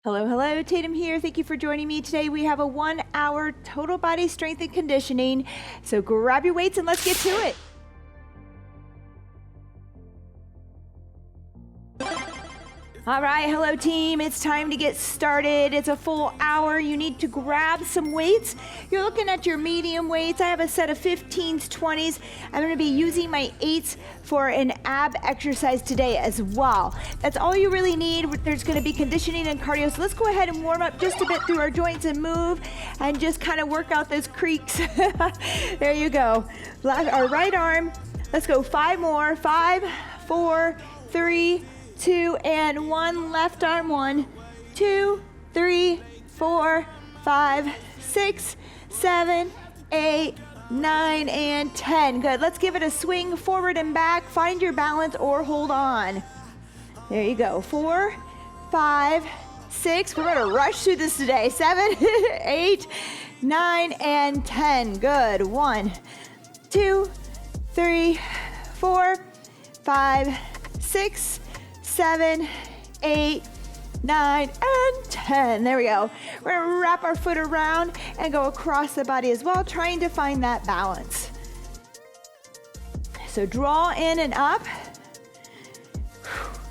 Hello, hello, Tatum here. Thank you for joining me today. We have a 1 hour total body strength and conditioning. So grab your weights and let's get to it. All right, hello team. It's time to get started. It's a full hour. You need to grab some weights. You're looking at your medium weights. I have a set of 15s, 20s. I'm gonna be using my 8s for an ab exercise today as well. That's all you really need. There's gonna be conditioning and cardio. So let's go ahead and warm up just a bit through our joints and move and just kind of work out those creaks. There you go. Our right arm. Let's go 5 more. 5, 4, 3, 2, and 1. Left arm. 1, 2, 3, 4, 5, 6, 7, 8, 9, and 10. Good. Let's give it a swing forward and back. Find your balance or hold on. There you go. 4, 5, 6. We're going to rush through this today. 7, 8, 9, and 10. Good. 1, 2, 3, 4, 5, 6, 7, 8, 9, and 10. There we go. We're gonna wrap our foot around and go across the body as well, trying to find that balance. So draw in and up.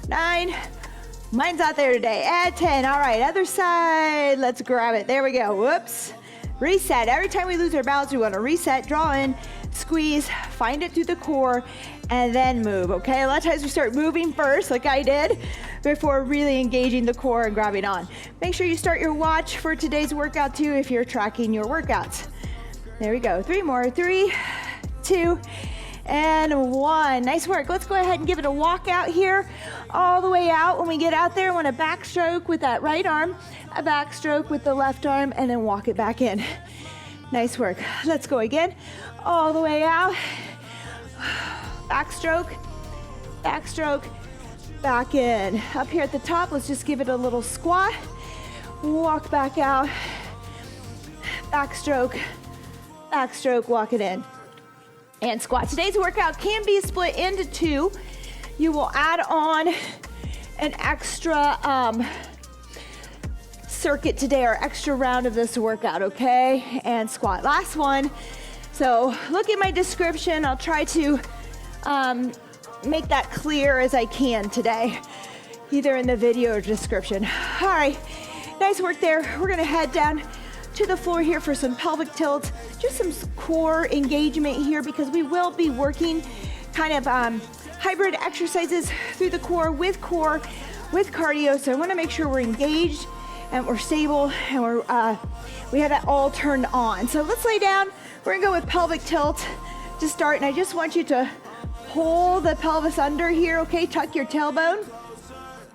9. Mine's out there today. At 10. All right, other side. Let's grab it. There we go. Whoops. Reset. Every time we lose our balance, we want to reset, draw in, squeeze, find it through the core, and then move, okay? A lot of times we start moving first, like I did, before really engaging the core and grabbing on. Make sure you start your watch for today's workout too if you're tracking your workouts. There we go. 3 more. 3, 2, and 1. Nice work. Let's go ahead and give it a walk out here, all the way out. When we get out there, I want a backstroke with that right arm, a backstroke with the left arm, and then walk it back in. Nice work. Let's go again, all the way out. Backstroke, backstroke, back in. Up here at the top, let's just give it a little squat. Walk back out. Backstroke, backstroke, walk it in. And squat. Today's workout can be split into 2. You will add on an extra circuit today, or extra round of this workout, okay? And squat. Last one. So look at my description. I'll try to make that clear as I can today, either in the video or description. All right, nice work there. We're gonna head down to the floor here for some pelvic tilts, just some core engagement here, because we will be working kind of hybrid exercises through the core with cardio. So I wanna make sure we're engaged and we're stable and we have that all turned on. So let's lay down. We're gonna go with pelvic tilt to start, and I just want you to pull the pelvis under here, okay? Tuck your tailbone,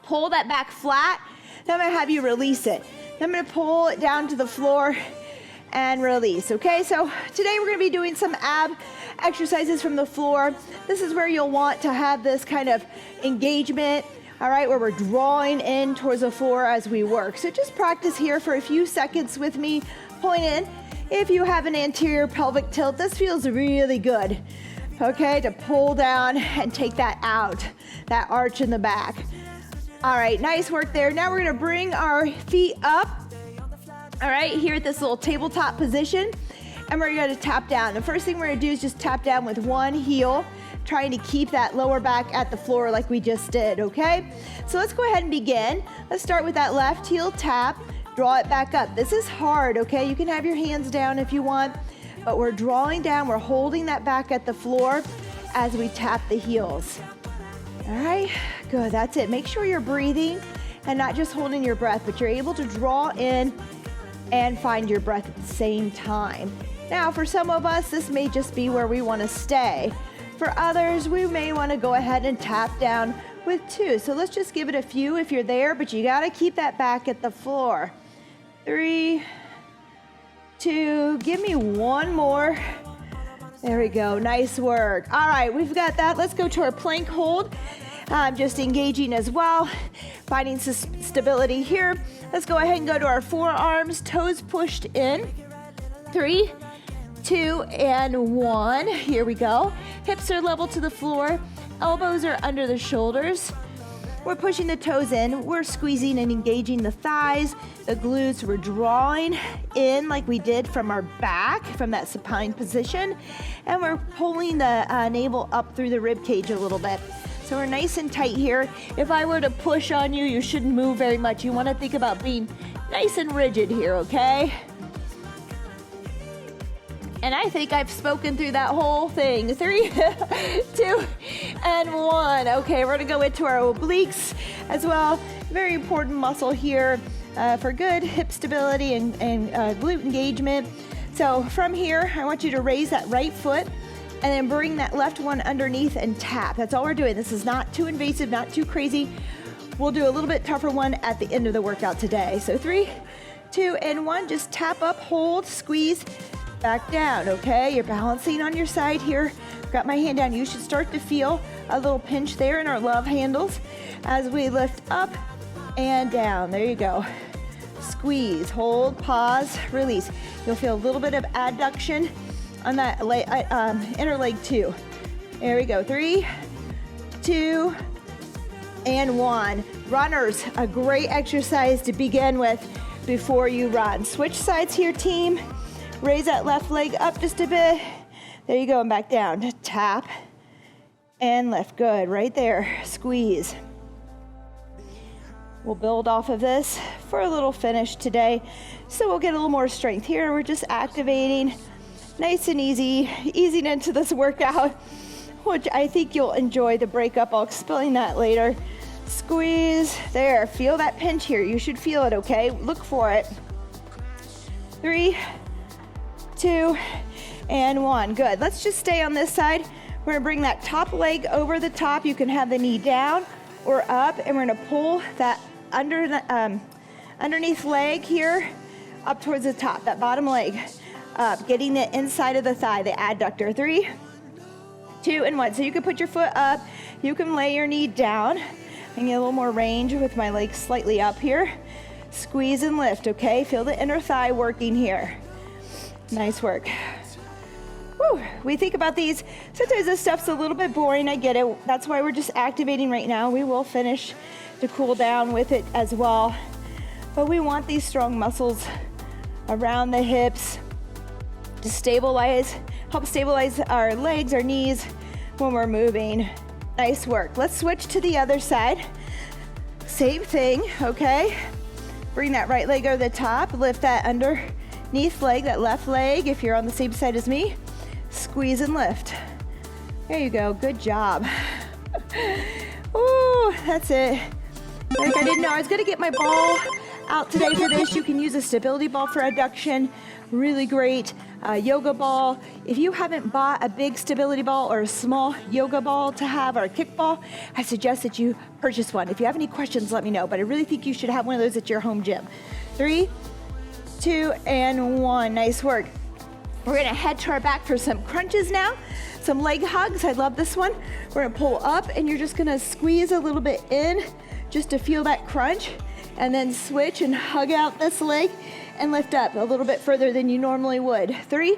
pull that back flat. Then I'm gonna have you release it. Then I'm gonna pull it down to the floor and release, okay? So today we're gonna be doing some ab exercises from the floor. This is where you'll want to have this kind of engagement, all right, where we're drawing in towards the floor as we work. So just practice here for a few seconds with me, pulling in. If you have an anterior pelvic tilt, this feels really good, okay, to pull down and take that out, that arch in the back. All right, nice work there. Now we're gonna bring our feet up, all right, here at this little tabletop position, and we're gonna tap down. The first thing we're gonna do is just tap down with one heel, trying to keep that lower back at the floor like we just did, okay? So let's go ahead and begin. Let's start with that left heel tap, draw it back up. This is hard, okay? You can have your hands down if you want, but we're drawing down, we're holding that back at the floor as we tap the heels. All right, good, that's it. Make sure you're breathing and not just holding your breath, but you're able to draw in and find your breath at the same time. Now, for some of us, this may just be where we wanna stay. For others, we may wanna go ahead and tap down with 2. So let's just give it a few if you're there, but you gotta keep that back at the floor. 3, 2, give me 1 more. There we go, nice work. All right, we've got that. Let's go to our plank hold. Just engaging as well, finding stability here. Let's go ahead and go to our forearms, toes pushed in. 3, 2, and 1. Here we go. Hips are level to the floor. Elbows are under the shoulders. We're pushing the toes in. We're squeezing and engaging the thighs, the glutes. We're drawing in like we did from our back, from that supine position. And we're pulling the navel up through the rib cage a little bit. So we're nice and tight here. If I were to push on you, you shouldn't move very much. You want to think about being nice and rigid here, okay? And I think I've spoken through that whole thing. 3, 2, and 1. Okay, we're gonna go into our obliques as well. Very important muscle here for good hip stability and glute engagement. So from here, I want you to raise that right foot and then bring that left one underneath and tap. That's all we're doing. This is not too invasive, not too crazy. We'll do a little bit tougher one at the end of the workout today. So 3, 2, and 1. Just tap up, hold, squeeze, back down, okay? You're balancing on your side here. Got my hand down. You should start to feel a little pinch there in our love handles as we lift up and down. There you go. Squeeze, hold, pause, release. You'll feel a little bit of adduction on that inner leg too. There we go. 3, 2, and 1. Runners, a great exercise to begin with before you run. Switch sides here, team. Raise that left leg up just a bit. There you go, and back down. Tap and lift. Good, right there. Squeeze. We'll build off of this for a little finish today. So we'll get a little more strength here. We're just activating nice and easy, easing into this workout, which I think you'll enjoy the breakup. I'll explain that later. Squeeze. There, feel that pinch here. You should feel it, okay? Look for it. 3, 2, and 1. Good. Let's just stay on this side. We're gonna bring that top leg over the top. You can have the knee down or up, and we're gonna pull that underneath leg here up towards the top, that bottom leg up, getting the inside of the thigh, the adductor. 3, 2, and 1. So you can put your foot up. You can lay your knee down. I can get a little more range with my legs slightly up here. Squeeze and lift, okay? Feel the inner thigh working here. Nice work. Whew. We think about these. Sometimes this stuff's a little bit boring. I get it. That's why we're just activating right now. We will finish to cool down with it as well. But we want these strong muscles around the hips to stabilize, help stabilize our legs, our knees when we're moving. Nice work. Let's switch to the other side. Same thing, okay? Bring that right leg over the top. Lift that underneath leg, that left leg, if you're on the same side as me. Squeeze and lift. There you go. Good job. Ooh, that's it. Like I didn't know I was going to get my ball out today for this. You can use a stability ball for adduction. Really great yoga ball. If you haven't bought a big stability ball or a small yoga ball to have, or a kick ball, I suggest that you purchase one. If you have any questions, let me know. But I really think you should have one of those at your home gym. 3, 2, and 1. Nice work. We're gonna head to our back for some crunches now. Some leg hugs. I love this one. We're gonna pull up and you're just gonna squeeze a little bit in just to feel that crunch, and then switch and hug out this leg and lift up a little bit further than you normally would. 3,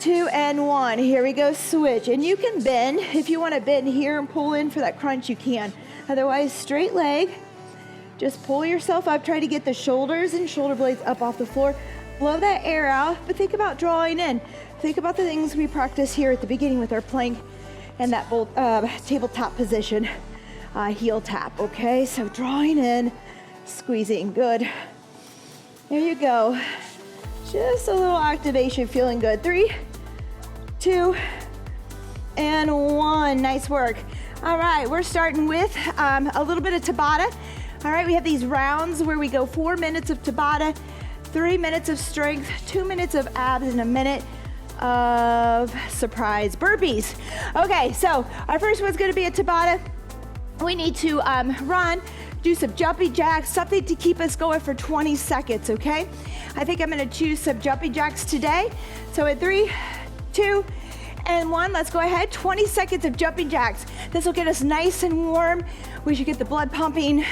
2, and 1. Here we go, switch. And you can bend. If you wanna bend here and pull in for that crunch, you can. Otherwise, straight leg. Just pull yourself up. Try to get the shoulders and shoulder blades up off the floor. Blow that air out, but think about drawing in. Think about the things we practice here at the beginning with our plank and that tabletop position, heel tap, okay? So drawing in, squeezing, good. There you go. Just a little activation, feeling good. 3, 2, and 1. Nice work. All right, we're starting with a little bit of Tabata. All right, we have these rounds where we go 4 minutes of Tabata, 3 minutes of strength, 2 minutes of abs, and a minute of surprise burpees. Okay, so our first one's gonna be a Tabata. We need to run, do some jumping jacks, something to keep us going for 20 seconds, okay? I think I'm gonna choose some jumping jacks today. So in 3, 2, and 1, let's go ahead. 20 seconds of jumping jacks. This will get us nice and warm. We should get the blood pumping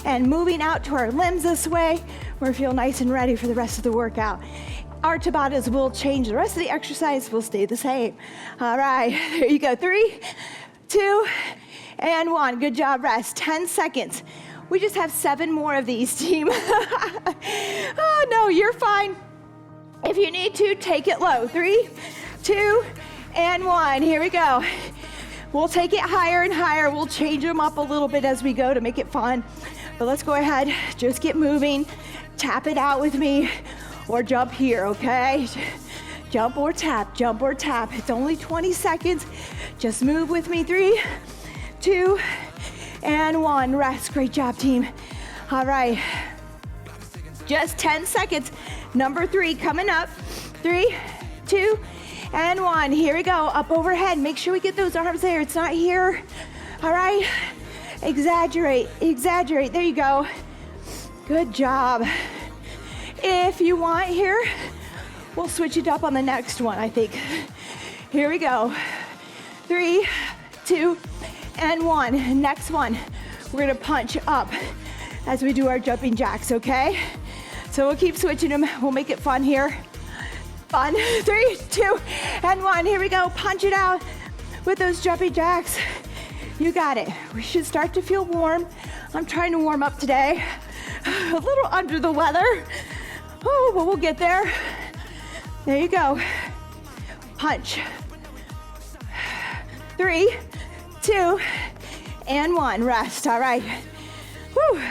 and moving out to our limbs this way. We're feel nice and ready for the rest of the workout. Our Tabatas will change. The rest of the exercise will stay the same. All right, here you go. 3, 2, and 1. Good job, rest. 10 seconds. We just have 7 more of these, team. Oh, no, you're fine. If you need to, take it low. 3, 2, and 1. Here we go. We'll take it higher and higher. We'll change them up a little bit as we go to make it fun. But let's go ahead, just get moving. Tap it out with me or jump here, okay? Jump or tap, jump or tap. It's only 20 seconds. Just move with me. 3, 2, and 1. Rest. Great job, team. All right. Just 10 seconds. Number 3 coming up. 3, 2, and 1. Here we go. Up overhead. Make sure we get those arms there. It's not here. All right. Exaggerate. Exaggerate. There you go. Good job. If you want here, we'll switch it up on the next one, I think. Here we go. 3, 2, and 1. Next one, we're gonna punch up as we do our jumping jacks, okay? So we'll keep switching them. We'll make it fun here. Fun. 3, 2, and 1. Here we go. Punch it out with those jumping jacks. You got it. We should start to feel warm. I'm trying to warm up today. A little under the weather. Oh, but we'll get there. There you go. Punch. 3, 2, and 1. Rest. All right. Woo.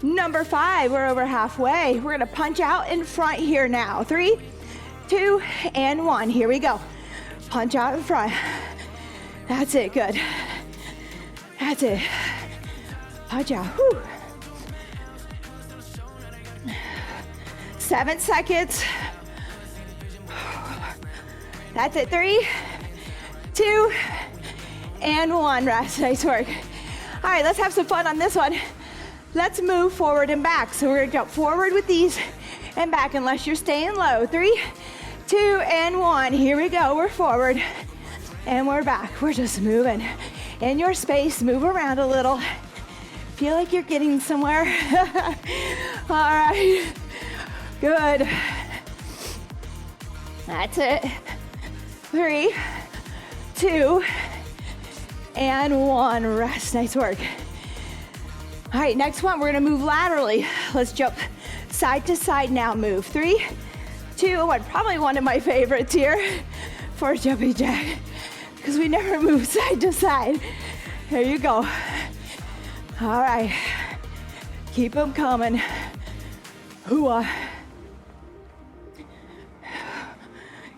Number 5, we're over halfway. We're gonna punch out in front here now. 3, 2, and 1. Here we go. Punch out in front. That's it, good. That's it. Punch out. Whew. 7 seconds. That's it. 3, 2, and 1. Rest. Nice work. All right, let's have some fun on this one. Let's move forward and back. So we're gonna jump forward with these and back unless you're staying low. 3, 2, and 1. Here we go. We're forward and we're back. We're just moving in your space. Move around a little. Feel like you're getting somewhere. All right. Good. That's it. 3, 2, and 1. Rest. Nice work. All right, next one, we're gonna move laterally. Let's jump side to side now. Move. 3, 2, 1. Probably one of my favorites here for jumping jack because we never move side to side. There you go. All right, keep them coming. Hooah.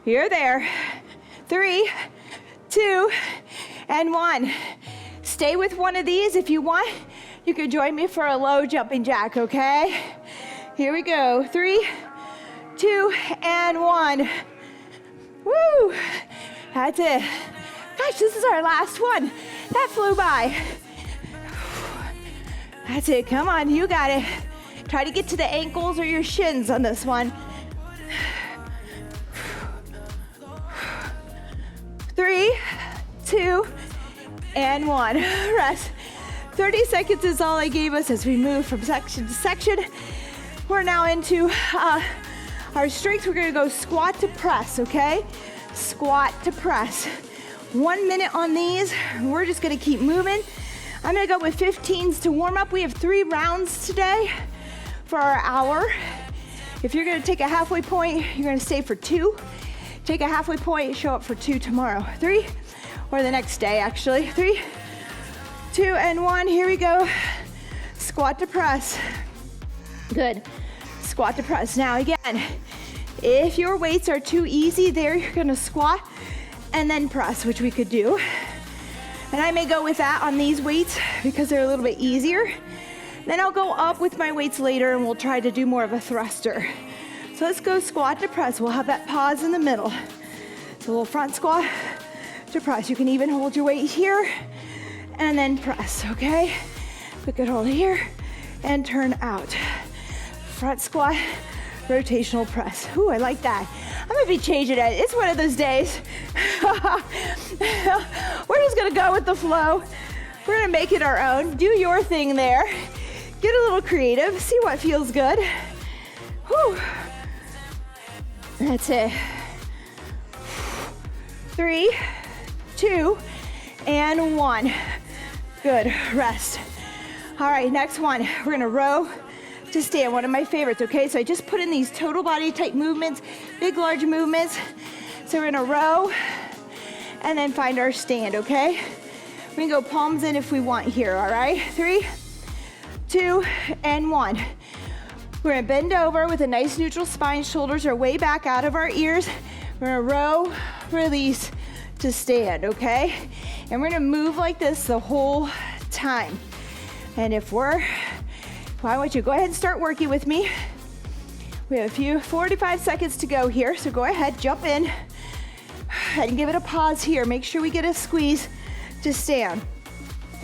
You're there. 3, 2, and 1. Stay with one of these if you want. You can join me for a low jumping jack, okay? Here we go. 3, 2, and 1. Woo! That's it. Gosh, this is our last one. That flew by. That's it. Come on, you got it. Try to get to the ankles or your shins on this one. 3, 2, and 1. Rest. 30 seconds is all I gave us as we move from section to section. We're now into our strength. We're gonna go squat to press, okay? Squat to press. 1 minute on these. We're just gonna keep moving. I'm gonna go with 15s to warm up. We have 3 rounds today for our hour. If you're gonna take a halfway point, you're gonna stay for 2. Take a halfway point, show up for 2 tomorrow. 3, or the next day actually. 3, 2, and 1. Here we go. Squat to press. Good. Squat to press. Now again, if your weights are too easy there, you're gonna squat and then press, which we could do. And I may go with that on these weights because they're a little bit easier. Then I'll go up with my weights later and we'll try to do more of a thruster. So let's go squat to press. We'll have that pause in the middle. So a little front squat to press. You can even hold your weight here and then press, okay? We could hold here and turn out. Front squat, rotational press. Ooh, I like that. I'm gonna be changing it. It's one of those days. We're just gonna go with the flow. We're gonna make it our own. Do your thing there. Get a little creative. See what feels good. Whew. That's it. 3, 2, and 1. Good, rest. All right, next one, we're gonna row to stand, one of my favorites, okay? So I just put in these total body type movements, big, large movements. So we're gonna row and then find our stand, okay? We can go palms in if we want here, all right? 3, 2, and 1. We're gonna bend over with a nice neutral spine, shoulders are way back out of our ears. We're gonna row, release to stand, okay? And we're gonna move like this the whole time. And why don't you go ahead and start working with me. We have a few 45 seconds to go here, so go ahead, jump in and give it a pause here. Make sure we get a squeeze to stand.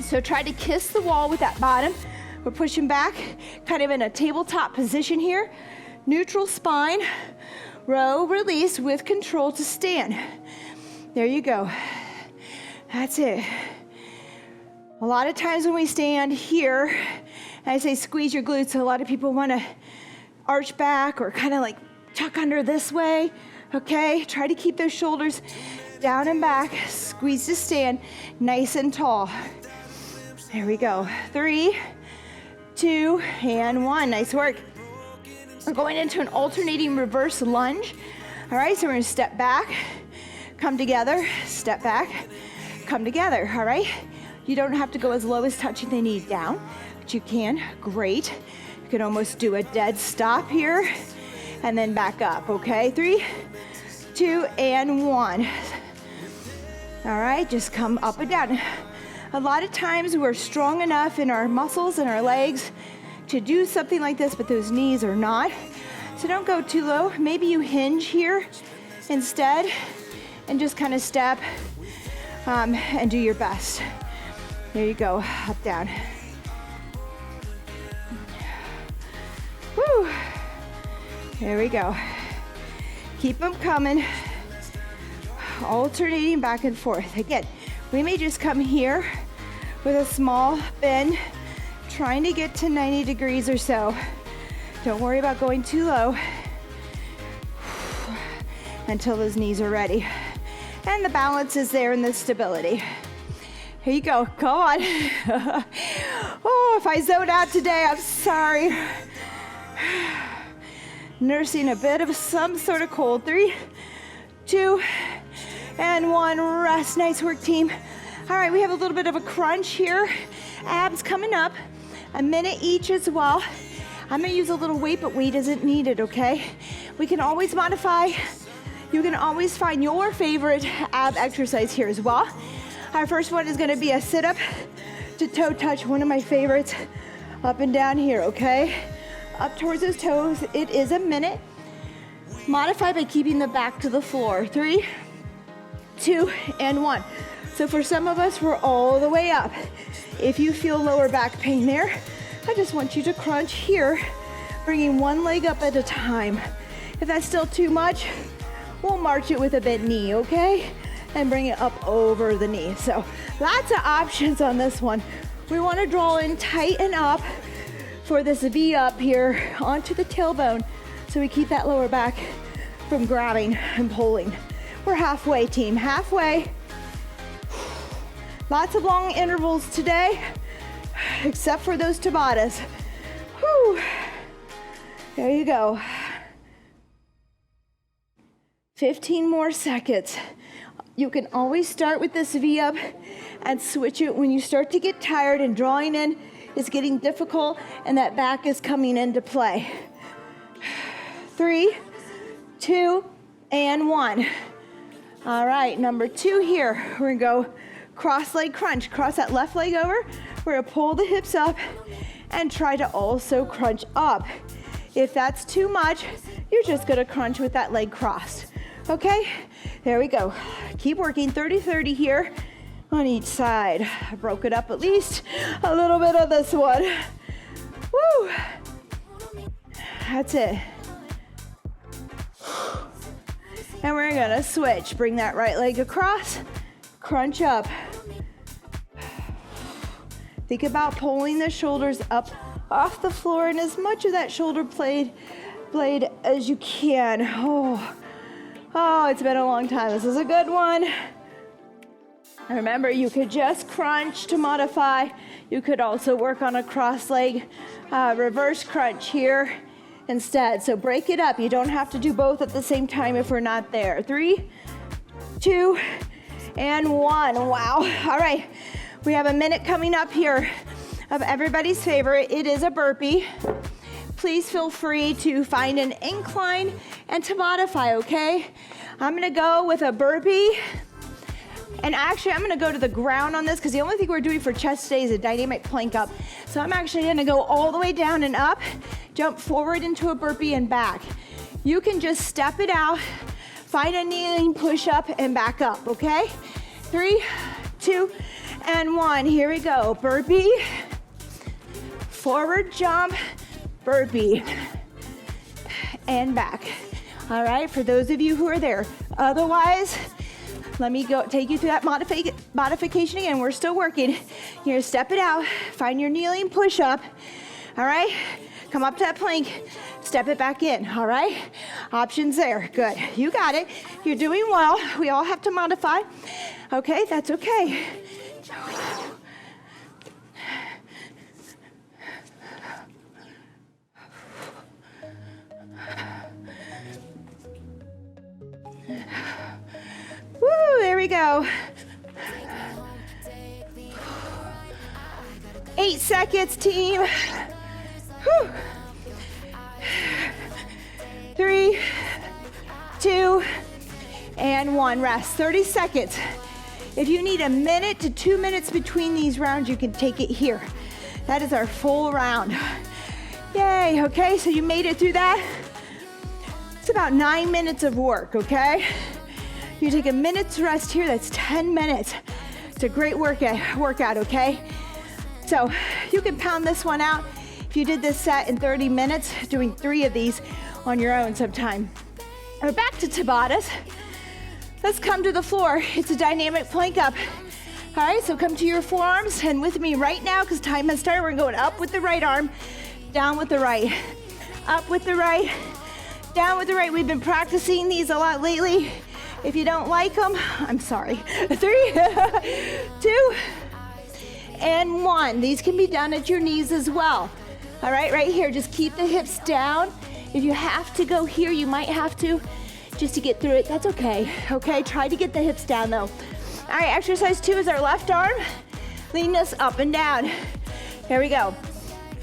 So try to kiss the wall with that bottom. We're pushing back, kind of in a tabletop position here. Neutral spine, row, release with control to stand. There you go. That's it. A lot of times when we stand here, and I say squeeze your glutes, a lot of people want to arch back or kind of like tuck under this way, okay? Try to keep those shoulders down and back, squeeze to stand, nice and tall. There we go. 3, 2, and 1. Nice work. We're going into an alternating reverse lunge. All right, so we're gonna step back, come together, step back, come together, all right? You don't have to go as low as touching the knee down, but you can. Great. You can almost do a dead stop here and then back up, okay? 3, 2, and 1. All right, just come up and down. A lot of times we're strong enough in our muscles and our legs to do something like this, but those knees are not. So don't go too low. Maybe you hinge here instead and just kind of step and do your best. There you go, up, down. Woo. There we go. Keep them coming. Alternating back and forth. Again, we may just come here with a small bend, trying to get to 90 degrees or so. Don't worry about going too low until those knees are ready. And the balance is there in the stability. Here you go, come on. Oh, if I zone out today, I'm sorry. Nursing a bit of some sort of cold. 3, 2, and 1, rest. Nice work, team. All right, we have a little bit of a crunch here. Abs coming up, a minute each as well. I'm gonna use a little weight, but weight isn't needed, okay? We can always modify. You can always find your favorite ab exercise here as well. Our first one is gonna be a sit-up to toe touch, one of my favorites. Up and down here, okay? Up towards those toes. It is a minute. Modify by keeping the back to the floor. 3, 2, and 1. So for some of us, we're all the way up. If you feel lower back pain there, I just want you to crunch here, bringing one leg up at a time. If that's still too much, we'll march it with a bent knee, okay? And bring it up over the knee. So lots of options on this one. We want to draw in tight and up for this V up here onto the tailbone so we keep that lower back from grabbing and pulling. We're halfway, team, halfway. Lots of long intervals today, except for those Tabatas. Whew. There you go. 15 more seconds. You can always start with this V up and switch it when you start to get tired and drawing in is getting difficult and that back is coming into play. 3, 2, and 1. All right, number 2 here. We're gonna go cross leg crunch. Cross that left leg over. We're gonna pull the hips up and try to also crunch up. If that's too much, you're just gonna crunch with that leg crossed. Okay, there we go. Keep working, 30-30 here on each side. I broke it up at least a little bit on this one. Woo! That's it. And we're gonna switch. Bring that right leg across, crunch up. Think about pulling the shoulders up off the floor and as much of that shoulder blade as you can. Oh, it's been a long time. This is a good one. Remember, you could just crunch to modify. You could also work on a cross leg reverse crunch here instead. So break it up. You don't have to do both at the same time if we're not there. 3, 2, and 1. Wow. All right. We have a minute coming up here of everybody's favorite. It is a burpee. Please feel free to find an incline and to modify, okay? I'm gonna go with a burpee. And actually, I'm gonna go to the ground on this because the only thing we're doing for chest today is a dynamic plank up. So I'm actually gonna go all the way down and up, jump forward into a burpee and back. You can just step it out, find a kneeling push up and back up, okay? 3, 2, and 1. Here we go. Burpee, forward jump, burpee, and back. All right, for those of you who are there. Otherwise, let me go take you through that modification again. We're still working. You're gonna step it out, find your kneeling push up. All right, come up to that plank, step it back in. All right, options there. Good, you got it. You're doing well. We all have to modify. Okay, that's okay. Woo, there we go. 8 seconds, team. Whew. 3, 2, and 1. Rest. 30 seconds. If you need a minute to 2 minutes between these rounds, you can take it here. That is our full round. Yay, okay, so you made it through that. It's about 9 minutes of work, okay? You take a minute's rest here, that's 10 minutes. It's a great workout, okay? So you can pound this one out if you did this set in 30 minutes, doing 3 of these on your own sometime. We're back to Tabatas. Let's come to the floor. It's a dynamic plank up. All right, so come to your forearms and with me right now, because time has started, we're going up with the right arm, down with the right, up with the right, down with the right. We've been practicing these a lot lately. If you don't like them, I'm sorry. 3, 2, and 1. These can be done at your knees as well. All right, right here, just keep the hips down. If you have to go here, you might have to, just to get through it. That's okay, okay? Try to get the hips down though. All right, exercise 2 is our left arm, leading us up and down. Here we go.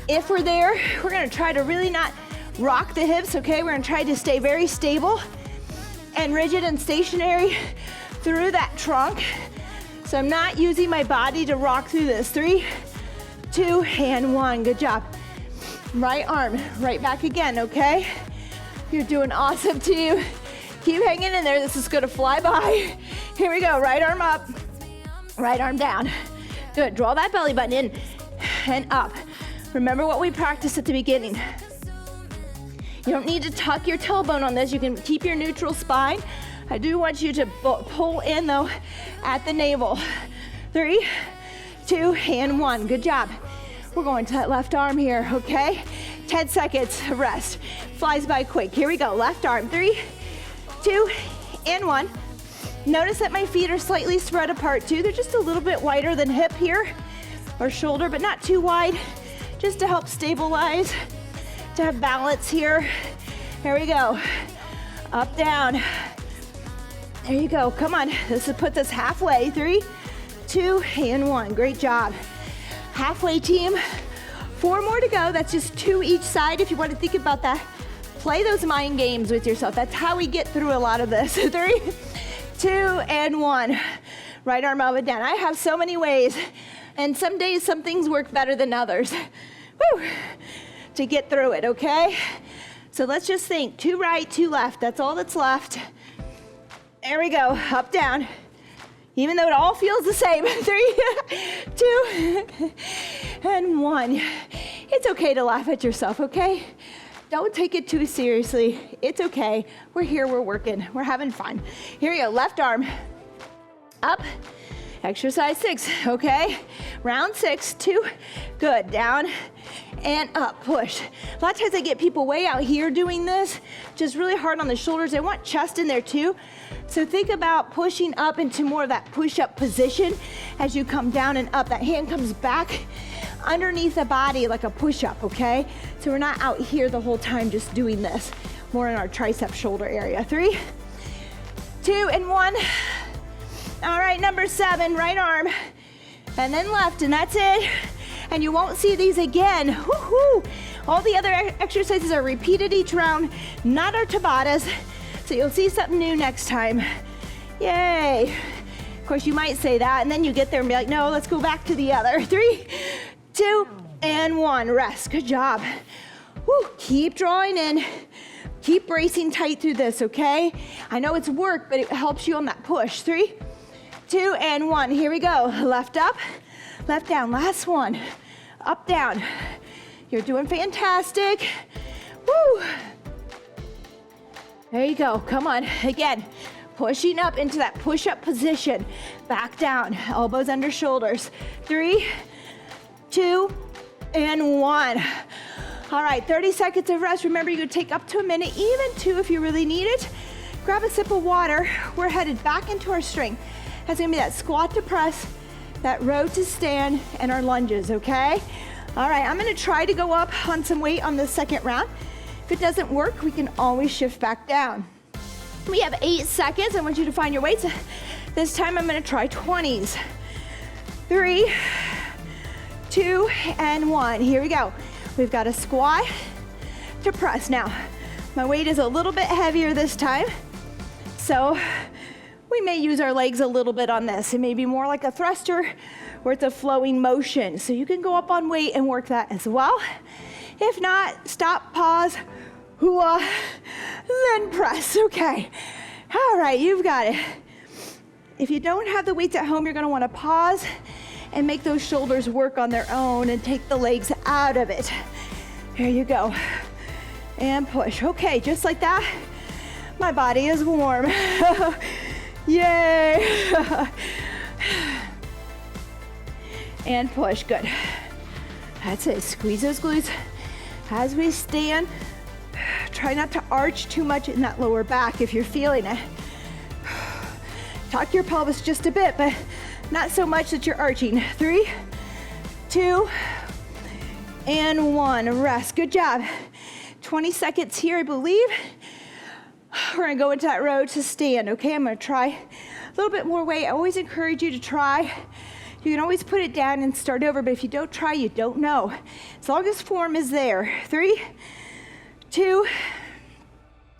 If we're there, we're gonna try to really not rock the hips, okay? We're gonna try to stay very stable and rigid and stationary through that trunk. So I'm not using my body to rock through this. 3, 2, and 1. Good job. Right arm, right back again, okay? You're doing awesome, team. Keep hanging in there. This is gonna fly by. Here we go. Right arm up, right arm down. Good. Draw that belly button in and up. Remember what we practiced at the beginning. You don't need to tuck your tailbone on this. You can keep your neutral spine. I do want you to pull in though at the navel. 3, 2, and 1. Good job. We're going to that left arm here, okay? 10 seconds of rest. Flies by quick. Here we go. Left arm. 3, 2, and 1. Notice that my feet are slightly spread apart too. They're just a little bit wider than hip here or shoulder, but not too wide, just to help stabilize, to have balance here. Here we go. Up, down. There you go. Come on. This will put this halfway. 3, 2, and 1. Great job. Halfway, team. 4 more to go. That's just 2 each side. If you want to think about that, play those mind games with yourself. That's how we get through a lot of this. 3, 2, and 1. Right arm up and down. I have so many ways, and some days some things work better than others. Woo! To get through it, okay? So let's just think. 2 right, 2 left. That's all that's left. There we go. Up, down. Even though it all feels the same. 3, 2, and 1. It's okay to laugh at yourself, okay? Don't take it too seriously. It's okay. We're here, we're working, we're having fun. Here we go. Left arm up. Exercise 6, okay? Round 6, 2, good. Down and up, push. A lot of times I get people way out here doing this, just really hard on the shoulders. I want chest in there too. So think about pushing up into more of that push-up position as you come down and up. That hand comes back underneath the body like a push-up, okay? So we're not out here the whole time just doing this, more in our tricep shoulder area. 3, 2, and 1. All right, number 7, right arm, and then left, and that's it. And you won't see these again. Woo-hoo. All the other exercises are repeated each round, not our Tabatas. So you'll see something new next time. Yay. Of course, you might say that, and then you get there and be like, no, let's go back to the other. 3, 2, and 1. Rest. Good job. Woo. Keep drawing in. Keep bracing tight through this, okay? I know it's work, but it helps you on that push. 3, 2, and 1. Here we go. Left up, left down. Last one. Up, down. You're doing fantastic. Woo. There you go. Come on. Again, pushing up into that push-up position. Back down. Elbows under shoulders. 3, 2, and 1. All right, 30 seconds of rest. Remember, you could take up to a minute, even 2 if you really need it. Grab a sip of water. We're headed back into our strength. That's gonna be that squat to press, that row to stand, and our lunges, okay? All right, I'm gonna try to go up on some weight on the second round. If it doesn't work, we can always shift back down. We have 8 seconds. I want you to find your weights. This time I'm gonna try 20s. 3, 2, and 1. Here we go. We've got a squat to press. Now, my weight is a little bit heavier this time, so we may use our legs a little bit on this. It may be more like a thruster where it's a flowing motion. So you can go up on weight and work that as well. If not, stop, pause, hoo-ah, then press. Okay. All right, you've got it. If you don't have the weights at home, you're gonna wanna pause and make those shoulders work on their own and take the legs out of it. Here you go. And push. Okay, just like that. My body is warm. Yay! And push, good. That's it, squeeze those glutes as we stand. Try not to arch too much in that lower back if you're feeling it. Tuck your pelvis just a bit, but not so much that you're arching. 3, 2, and 1. Rest, good job. 20 seconds here, I believe. We're gonna go into that row to stand, okay? I'm gonna try a little bit more weight. I always encourage you to try. You can always put it down and start over, but if you don't try, you don't know. As long as form is there. 3, 2,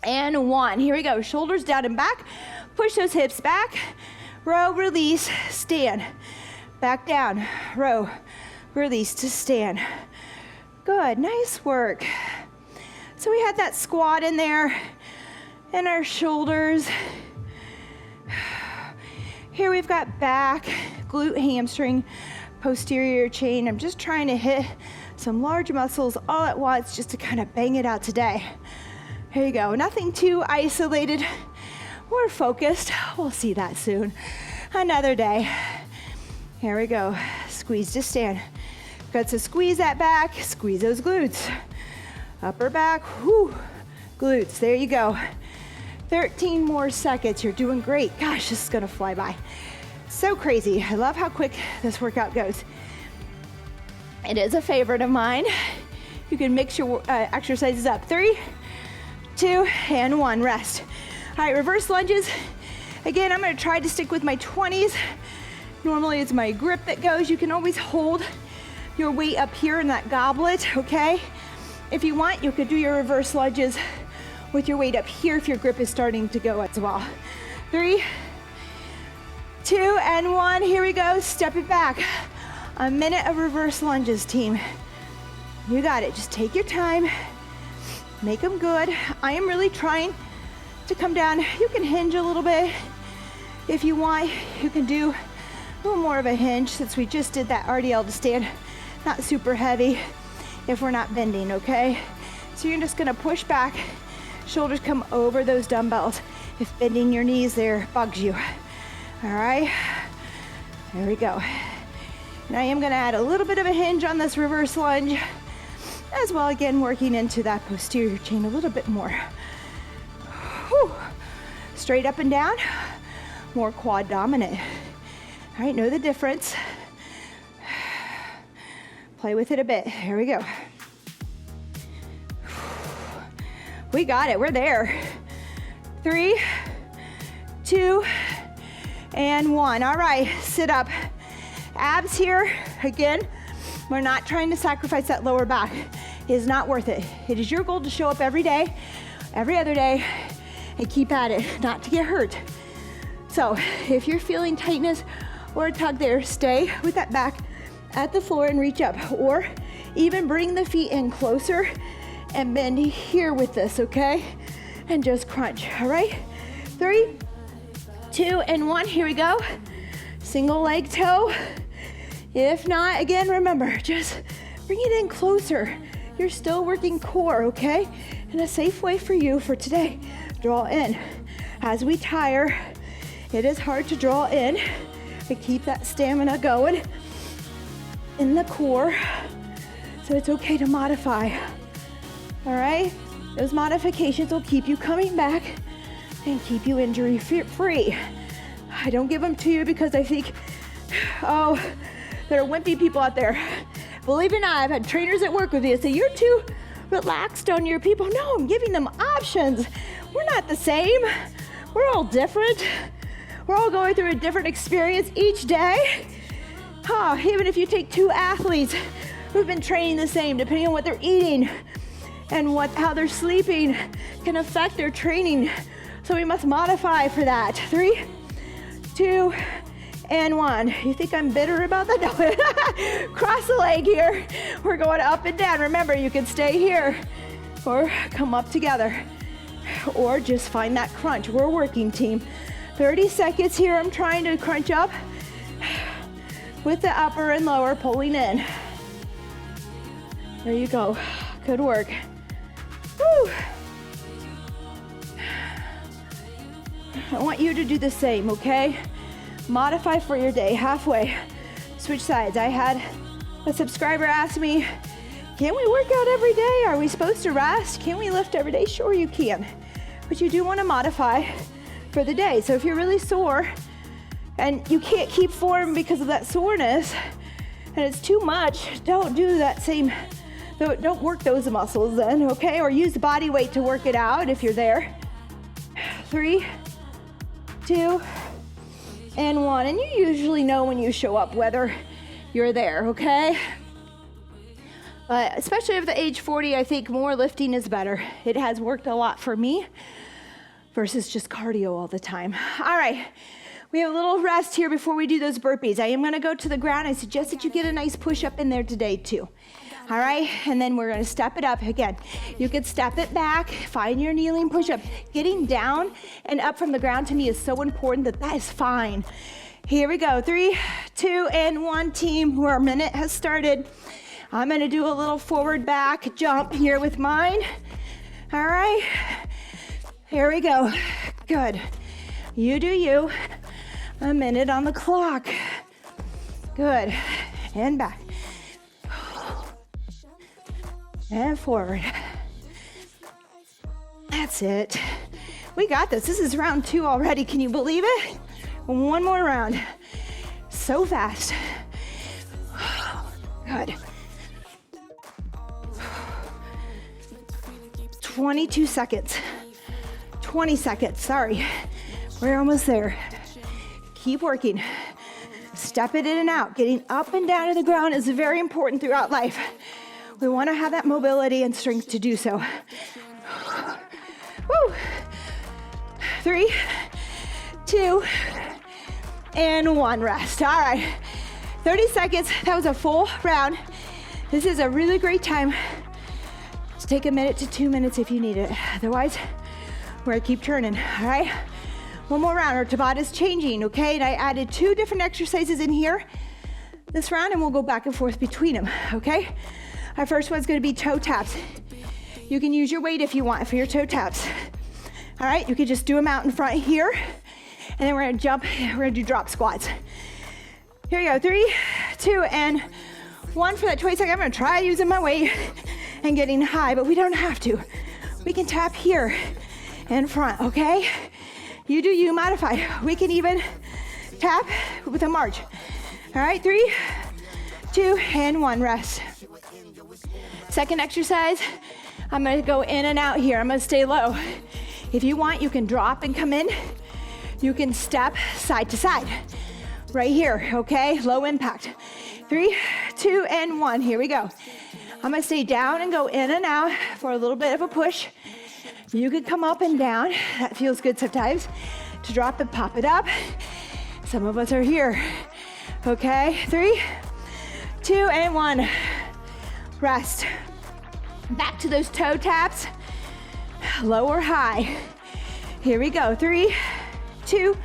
and 1. Here we go. Shoulders down and back. Push those hips back. Row, release, stand. Back down. Row, release to stand. Good. Nice work. So we had that squat in there and our shoulders. Here we've got back, glute, hamstring, posterior chain. I'm just trying to hit some large muscles all at once just to kind of bang it out today. Here you go. Nothing too isolated or focused. We'll see that soon. Another day. Here we go. Squeeze to stand. Got to squeeze that back. Squeeze those glutes. Upper back. Whew. Glutes. There you go. 13 more seconds. You're doing great. Gosh, this is gonna fly by. So crazy. I love how quick this workout goes. It is a favorite of mine. You can mix your exercises up. 3, 2, and 1. Rest. All right, reverse lunges. Again, I'm gonna try to stick with my 20s. Normally it's my grip that goes. You can always hold your weight up here in that goblet, okay? If you want, you could do your reverse lunges with your weight up here if your grip is starting to go as well. 3, 2, and 1. Here we go. Step it back. A minute of reverse lunges, team. You got it. Just take your time. Make them good. I am really trying to come down. You can hinge a little bit if you want. You can do a little more of a hinge since we just did that RDL to stand. Not super heavy if we're not bending, okay? So you're just gonna push back. Shoulders come over those dumbbells if bending your knees there bugs you. All right, there we go. And I am gonna add a little bit of a hinge on this reverse lunge. as well, again, working into that posterior chain a little bit more. Whew. Straight up and down, more quad dominant. All right, know the difference. Play with it a bit. Here we go. We got it, we're there. 3, 2, and 1. All right, sit up. Abs here, again, we're not trying to sacrifice that lower back. It is not worth it. It is your goal to show up every day, every other day, and keep at it, not to get hurt. So if you're feeling tightness or a tug there, stay with that back at the floor and reach up, or even bring the feet in closer and bend here with this, okay? And just crunch, all right? 3, 2, and 1, here we go. Single leg toe. If not, again, remember, just bring it in closer. You're still working core, okay? And a safe way for you for today, draw in. As we tire, it is hard to draw in, to keep that stamina going in the core, so it's okay to modify, all right? Those modifications will keep you coming back and keep you injury free. I don't give them to you because I think, oh, there are wimpy people out there. Believe it or not, I've had trainers that work with you say, you're too relaxed on your people. No, I'm giving them options. We're not the same. We're all different. We're all going through a different experience each day. Oh, even if you take 2 athletes who've been training the same, depending on what they're eating and how they're sleeping can affect their training. So we must modify for that. 3, 2, and 1. You think I'm bitter about that? No. Cross the leg here. We're going up and down. Remember, you can stay here or come up together or just find that crunch. We're a working team. 30 seconds here. I'm trying to crunch up with the upper and lower pulling in. There you go. Good work. Woo. I want you to do the same, okay? Modify for your day, halfway. Switch sides. I had a subscriber ask me, can we work out every day? Are we supposed to rest? Can we lift every day? Sure you can. But you do want to modify for the day. So if you're really sore and you can't keep form because of that soreness and it's too much, don't do that same, don't work those muscles then, okay? Or use body weight to work it out if you're there. 3, 2, and 1. And you usually know when you show up whether you're there, okay? But especially at the age 40, I think more lifting is better. It has worked a lot for me versus just cardio all the time. All right, we have a little rest here before we do those burpees. I am gonna go to the ground. I suggest that you get a nice push up in there today too. All right, and then we're gonna step it up again. You could step it back, find your kneeling push up. Getting down and up from the ground to me is so important that is fine. Here we go, 3, 2, and 1, team. Our minute has started. I'm gonna do a little forward back jump here with mine. All right, here we go. Good, you do you. A minute on the clock. Good, and back. And forward. That's it. We got this. This is round 2 already. Can you believe it? One more round. So fast. Good. 22 seconds. 20 seconds, sorry. We're almost there. Keep working. Step it in and out. Getting up and down to the ground is very important throughout life. We want to have that mobility and strength to do so. Woo. 3, 2, and 1, rest. All right, 30 seconds. That was a full round. This is a really great time to take a minute to 2 minutes if you need it. Otherwise, we're gonna keep turning, all right? One more round. Our Tabata's changing, okay? And I added 2 different exercises in here this round, and we'll go back and forth between them, okay? Our first one's gonna be toe taps. You can use your weight if you want for your toe taps. All right, you can just do them out in front here, and then we're gonna jump, we're gonna do drop squats. Here we go, 3, 2, and 1 for that 20 seconds. I'm gonna try using my weight and getting high, but we don't have to. We can tap here in front, okay? You do you, modify. We can even tap with a march. All right, 3, 2, and 1, rest. Second exercise, I'm gonna go in and out here. I'm gonna stay low. If you want, you can drop and come in. You can step side to side. Right here, okay? Low impact. 3, 2, and 1, here we go. I'm gonna stay down and go in and out for a little bit of a push. You could come up and down. That feels good sometimes. To drop and pop it up. Some of us are here. Okay, 3, 2, and 1. Rest. Back to those toe taps. Low or high. Here we go. 3, 2,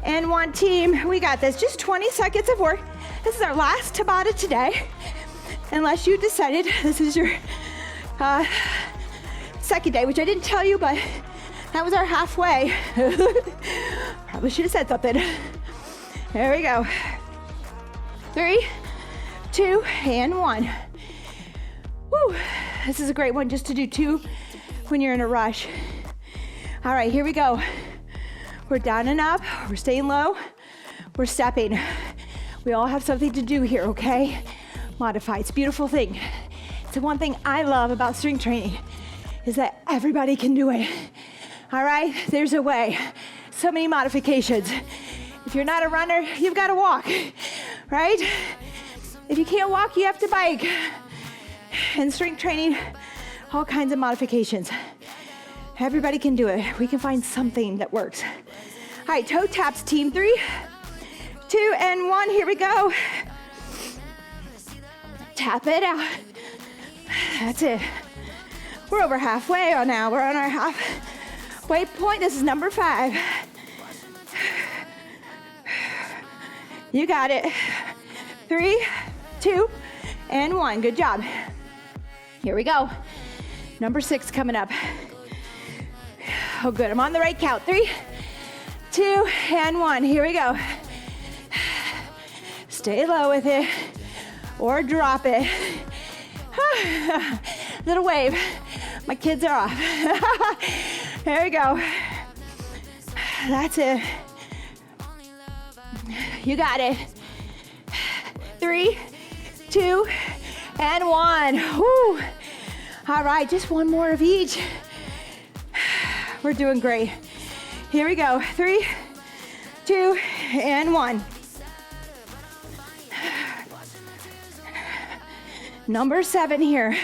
and 1. Team, we got this. Just 20 seconds of work. This is our last Tabata today. Unless you decided this is your second day, which I didn't tell you, but that was our halfway. Probably should have said something. There we go. 3, 2, and 1. Woo. This is a great one just to do 2 when you're in a rush. All right, here we go. We're down and up, we're staying low, we're stepping. We all have something to do here, okay? Modify, it's a beautiful thing. It's the one thing I love about strength training is that everybody can do it. All right, there's a way. So many modifications. If you're not a runner, you've got to walk, right? If you can't walk, you have to bike. And strength training, all kinds of modifications. Everybody can do it. We can find something that works. All right, toe taps, team. 3, 2, and 1, here we go. Tap it out. That's it. We're over halfway now. We're on our halfway point. This is number 5. You got it. 3, 2, and 1. Good job. Here we go. Number 6 coming up. Oh, good. I'm on the right count. 3, 2, and 1. Here we go. Stay low with it or drop it. Little wave. My kids are off. There we go. That's it. You got it. 3, 2, and 1. Woo. All right, just one more of each. We're doing great. Here we go. 3, 2, and 1. Number 7 here.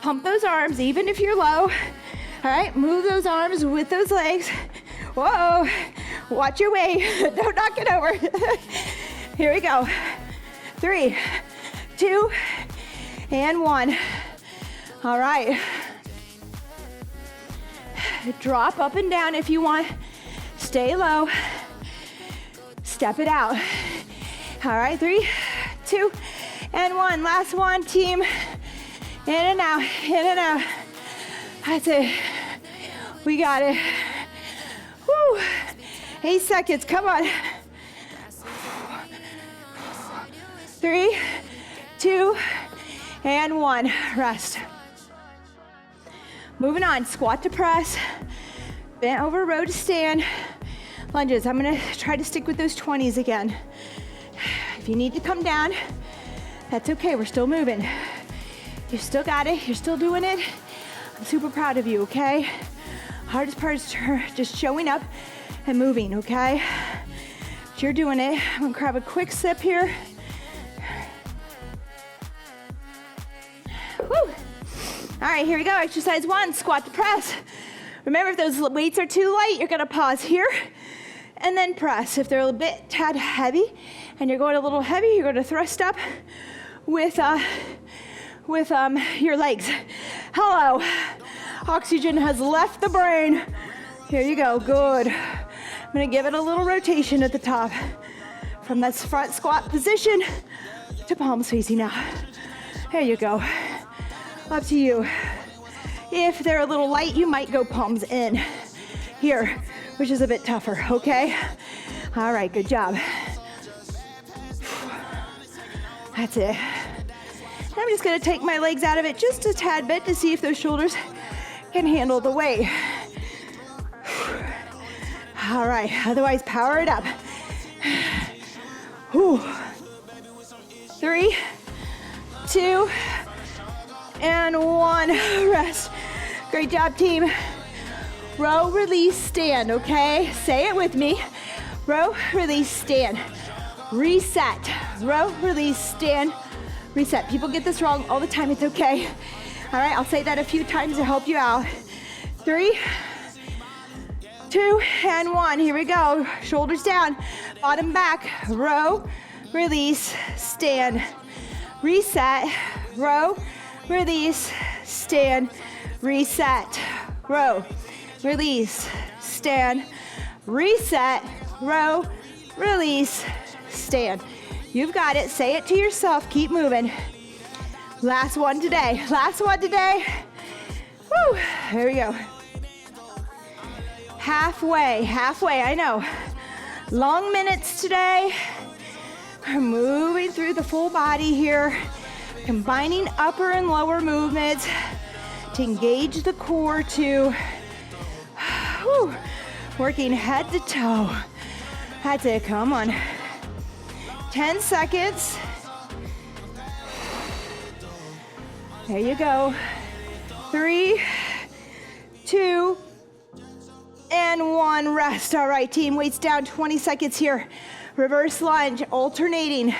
Pump those arms even if you're low. All right, move those arms with those legs. Whoa, watch your weight. Don't knock it over. Here we go. 3, 2, and 1. All right. Drop up and down if you want. Stay low. Step it out. All right, 3, 2, and 1. Last one, team. In and out, in and out. That's it. We got it. Woo. 8 seconds, come on. 3, 2, and 1. Rest. Moving on, squat to press, bent over row to stand, lunges. I'm gonna try to stick with those 20s again. If you need to come down, that's okay, we're still moving. You still got it, you're still doing it. I'm super proud of you, okay? Hardest part is just showing up and moving, okay? But you're doing it. I'm gonna grab a quick sip here. Woo. All right, here we go. Exercise 1, squat to press. Remember, if those weights are too light, you're gonna pause here and then press. If they're a bit tad heavy and you're going a little heavy, you're gonna thrust up with your legs. Hello. Oxygen has left the brain. Here you go, good. I'm gonna give it a little rotation at the top. From that front squat position to palms facing out. There you go. Up to you. If they're a little light, you might go palms in here, which is a bit tougher, okay? All right, good job. That's it. I'm just gonna take my legs out of it just a tad bit to see if those shoulders can handle the weight. All right, otherwise power it up. 3, 2, and 1, rest. Great job, team. Row, release, stand, okay? Say it with me. Row, release, stand. Reset. Row, release, stand. Reset. People get this wrong all the time. It's okay. All right, I'll say that a few times to help you out. 3, 2, and 1. Here we go. Shoulders down, bottom back. Row, release, stand. Reset. Row, release, stand. Reset. Row, release, stand. Reset. Row, release, stand. You've got it. Say it to yourself. Keep moving. Last one today. Last one today. Woo. Here we go. Halfway. Halfway. I know. Long minutes today. We're moving through the full body here. Combining upper and lower movements to engage the core too. Woo. Working head to toe. That's it. Come on. 10 seconds. There you go. 3, 2, and 1. Rest. All right, team. Weights down. 20 seconds here. Reverse lunge. Alternating.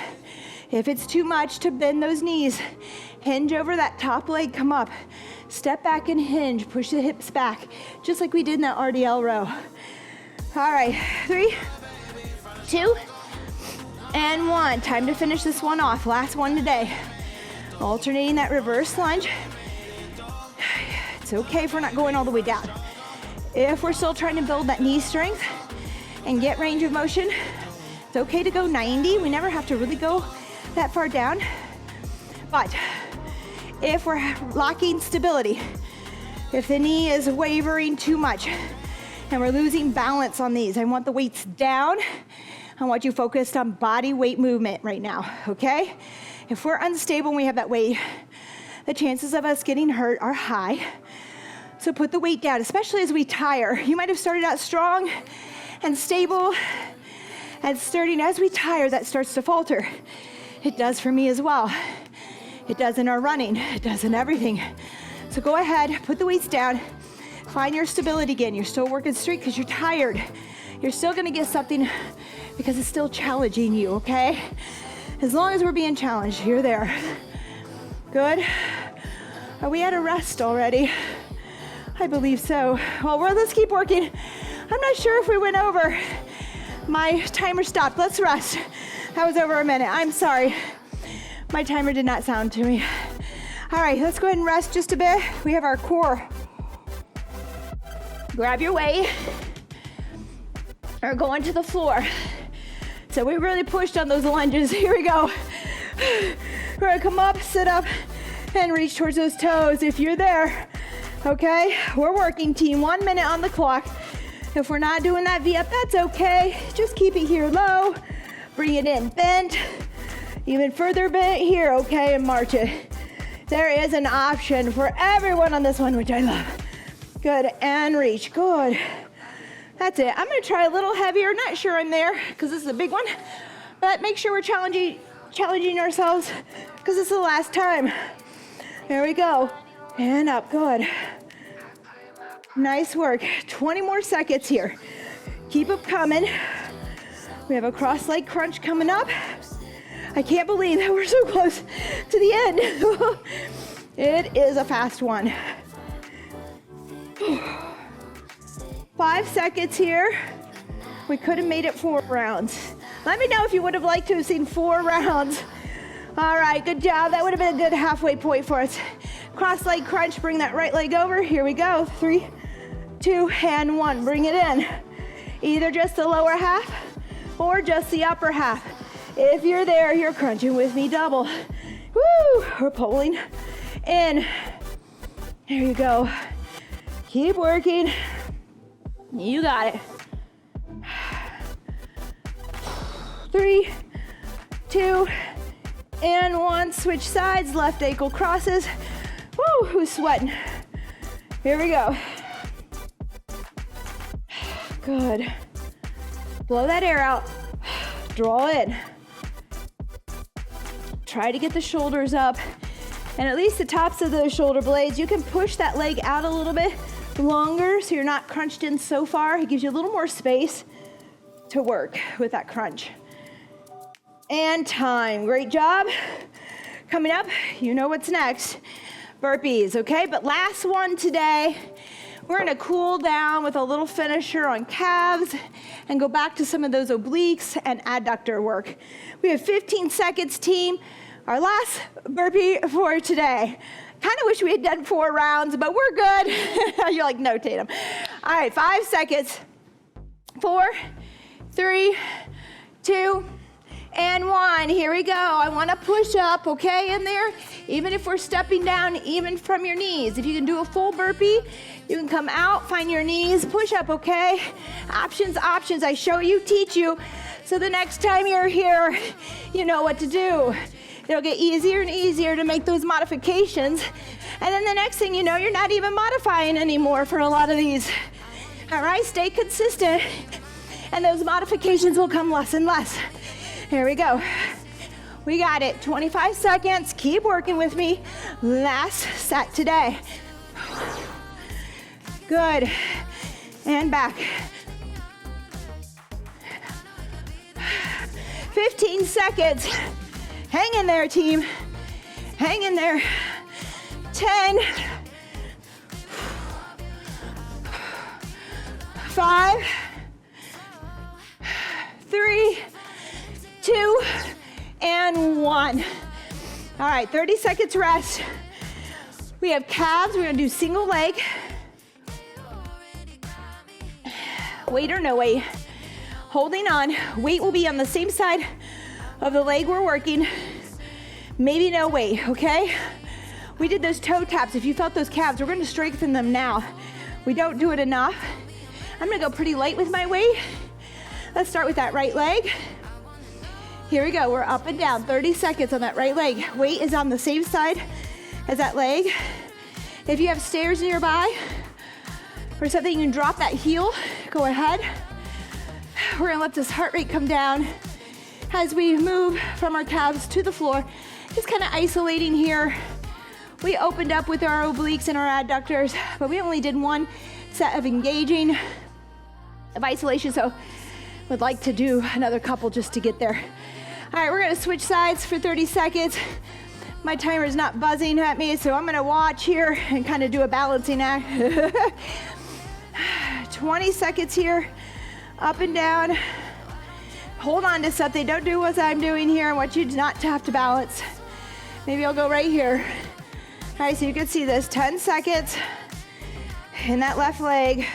If it's too much to bend those knees, hinge over that top leg. Come up. Step back and hinge. Push the hips back. Just like we did in that RDL row. All right. 3, 2, and 1. Time to finish this one off. Last one today. Alternating that reverse lunge. It's okay if we're not going all the way down. If we're still trying to build that knee strength and get range of motion, it's okay to go 90. We never have to really go that far down. But if we're lacking stability, if the knee is wavering too much and we're losing balance on these, I want the weights down. I want you focused on body weight movement right now, okay? If we're unstable and we have that weight, the chances of us getting hurt are high. So put the weight down, especially as we tire. You might have started out strong and stable and sturdy, and as we tire, that starts to falter. It does for me as well. It does in our running. It does in everything. So go ahead, put the weights down, find your stability again. You're still working straight because you're tired. You're still gonna get something because it's still challenging you, okay? As long as we're being challenged, you're there. Good. Are we at a rest already? I believe so. Well, let's keep working. I'm not sure if we went over. My timer stopped. Let's rest. That was over a minute. I'm sorry. My timer did not sound to me. All right, let's go ahead and rest just a bit. We have our core. Grab your weight. Or go into the floor. So we really pushed on those lunges. Here we go. We're gonna come up, sit up, and reach towards those toes if you're there. Okay, we're working, team. 1 minute on the clock. If we're not doing that V up, that's okay. Just keep it here low. Bring it in, bend. Even further bent here, okay, and march it. There is an option for everyone on this one, which I love. Good, and reach, good. That's it. I'm gonna try a little heavier. Not sure I'm there, because this is a big one. But make sure we're challenging ourselves, because this is the last time. There we go. And up, good. Nice work. 20 more seconds here. Keep it coming. We have a cross leg crunch coming up. I can't believe that we're so close to the end. It is a fast one. 5 seconds here. We could have made it 4 rounds. Let me know if you would have liked to have seen 4 rounds. All right, good job. That would have been a good halfway point for us. Cross leg crunch, bring that right leg over. Here we go. 3, 2, and 1. Bring it in. Either just the lower half or just the upper half. If you're there, you're crunching with me double. Woo! We're pulling in. There you go. Keep working. You got it. 3, 2, and 1. Switch sides, left ankle crosses. Woo, who's sweating? Here we go. Good. Blow that air out. Draw in. Try to get the shoulders up and at least the tops of those shoulder blades. You can push that leg out a little bit longer so you're not crunched in so far. It gives you a little more space to work with that crunch. And time. Great job. Coming up, you know what's next. Burpees, okay? But last one today. We're gonna cool down with a little finisher on calves and go back to some of those obliques and adductor work. We have 15 seconds, team. Our last burpee for today. Kind of wish we had done 4 rounds, but we're good. You're like, no, Tatum. All right, 5 seconds. 4, 3, 2, and 1. Here we go. I want to push up, okay, in there, even if we're stepping down, even from your knees. If you can do a full burpee, you can come out, find your knees, push up, okay? Options, options. I show you, teach you. So the next time you're here, you know what to do. It'll get easier and easier to make those modifications. And then the next thing you know, you're not even modifying anymore for a lot of these. All right, stay consistent. And those modifications will come less and less. Here we go. We got it. 25 seconds. Keep working with me. Last set today. Good. And back. 15 seconds. Hang in there, team. Hang in there. 10. 5. 3, 2, and 1. All right, 30 seconds rest. We have calves. We're gonna do single leg. Weight or no weight. Holding on. Weight will be on the same side of the leg we're working. Maybe no weight, okay? We did those toe taps. If you felt those calves, we're gonna strengthen them now. We don't do it enough. I'm gonna go pretty light with my weight. Let's start with that right leg. Here we go, we're up and down, 30 seconds on that right leg. Weight is on the same side as that leg. If you have stairs nearby or something, you can drop that heel, go ahead. We're gonna let this heart rate come down as we move from our calves to the floor. Just kind of isolating here. We opened up with our obliques and our adductors, but we only did 1 set of engaging of isolation, so would like to do another couple just to get there. All right, we're gonna switch sides for 30 seconds. My timer's not buzzing at me, so I'm gonna watch here and kind of do a balancing act. 20 seconds here, up and down. Hold on to something, don't do what I'm doing here. I want you not to have to balance. Maybe I'll go right here. All right, so you can see this, 10 seconds in that left leg,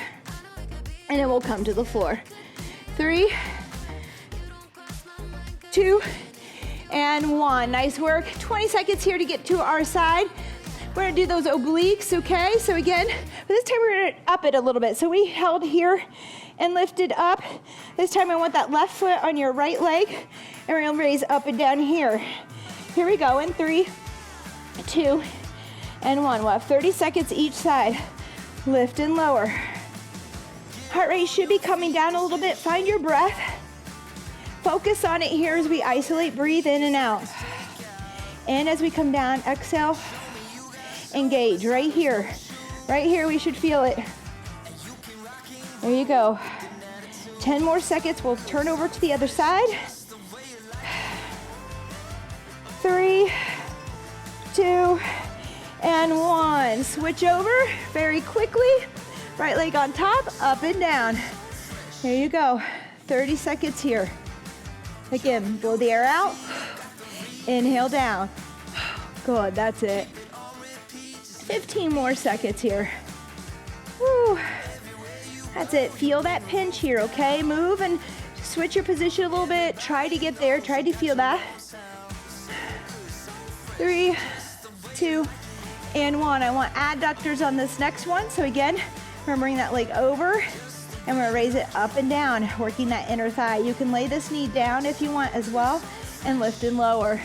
and it will come to the floor. 3, 2, and 1. Nice work. 20 seconds here to get to our side. We're gonna do those obliques, okay? So again, but this time we're gonna up it a little bit. So we held here and lifted up. This time I want that left foot on your right leg, and we're gonna raise up and down here. Here we go in 3, 2, and 1. We'll have 30 seconds each side. Lift and lower. Heart rate should be coming down a little bit. Find your breath. Focus on it here as we isolate. Breathe in and out. And as we come down, exhale, engage. Right here. Right here, we should feel it. There you go. 10 more seconds. We'll turn over to the other side. 3, 2, and 1. Switch over very quickly. Right leg on top, up and down. There you go. 30 seconds here. Again, blow the air out. Inhale down. Good, that's it. 15 more seconds here. Woo. That's it. Feel that pinch here, okay? Move and switch your position a little bit. Try to get there. Try to feel that. 3, 2, and 1. I want adductors on this next one. So again, we're gonna bring that leg over and we're gonna raise it up and down, working that inner thigh. You can lay this knee down if you want as well and lift and lower.